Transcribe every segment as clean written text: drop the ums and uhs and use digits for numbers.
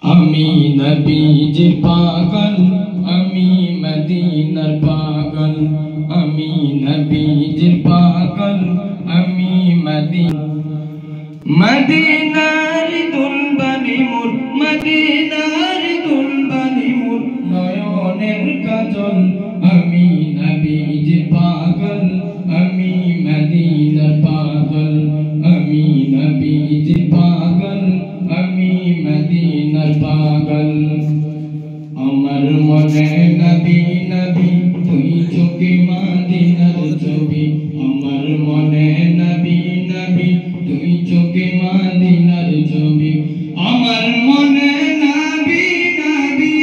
আমি নবীজির পাগল, আমি মদিনার পাগল, আমি নবীজির পাগল, আমি মদিনার দুলবানি মোর, মদিনার দুলবানি মোর নয়নের কাজল। আমি নবীজির পাগল, আমি মদিনার পাগল, আমি নবীজির পাগল, আমি মদিনার পাগল। আমার মনে নবী নবী তুই চোখে মদিনার ছবি, আমার মনে নবী নবী তুই চোখে মদিনার ছবি, আমার মনে নবী নবী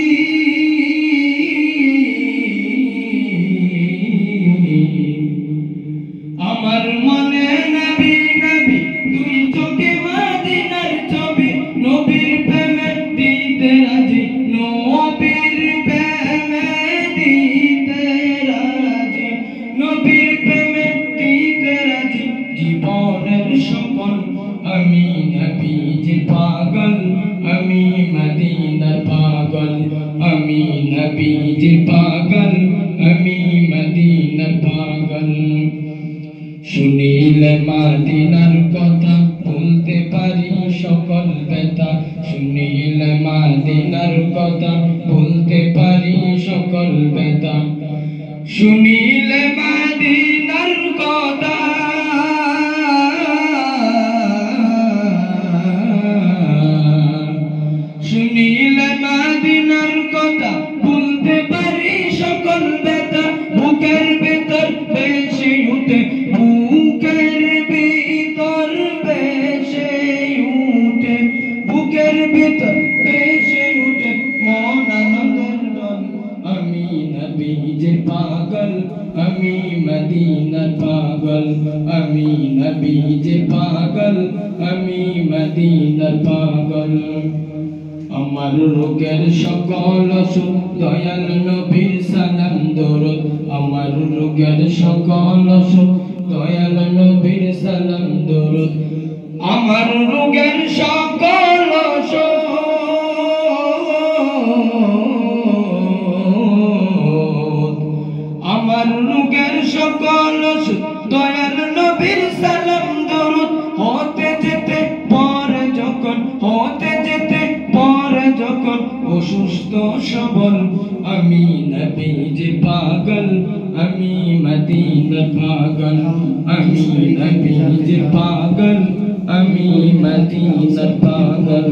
আমার মনে নবী নবী তুই চোখে মদিনার ছবি। নবীর প্রেমে দিতে রাজি, নবীর প্রেমে দিতে রাজি, নবীর প্রেমে দিতে রাজি জীবনের সকল। আমি নবীজির পাগল, আমি মদিনার পাগল, আমি নবীজির পাগল, আমি মদিনার পাগল। শুনিলে মদিনার কথা ভুলতে পারি সকল ব্যথা, শুনিলে মদিনার কথা ভুলতে পারি সকল ব্যথা, শুনিলে মদিনার কথা শুনিলে মদিনার কথা ভুলতে পারি সকল ব্যথা। বুকের ভেতর বেশি উঠে, বুকের ভিতর বেশি উঠে, বুকের ভিতর বেশি উঠে মন আনন্দের ডল। আমি নবীজির পাগল, আমি মদিনার পাগল, আমি নবীজির পাগল, আমি মদিনার পাগল। আমার রোগের সকল অসুখ দয়াল নবীর সালাম দরুদ, আমার রোগের সকল অসুখ দয়াল নবীর সালাম দরুদ, আমার রোগের সকল অসুখ আমার রোগের সকল অসুখ দয়াল নবীর সালাম দরুদ। হতে যেতে পরে যখন, হতে যেতে পরে যখন অসুস্থ সবল, আমি নবীজির পাগল, আমি মদিনার পাগল, আমি নবীজির পাগল, আমি মদিনার পাগল।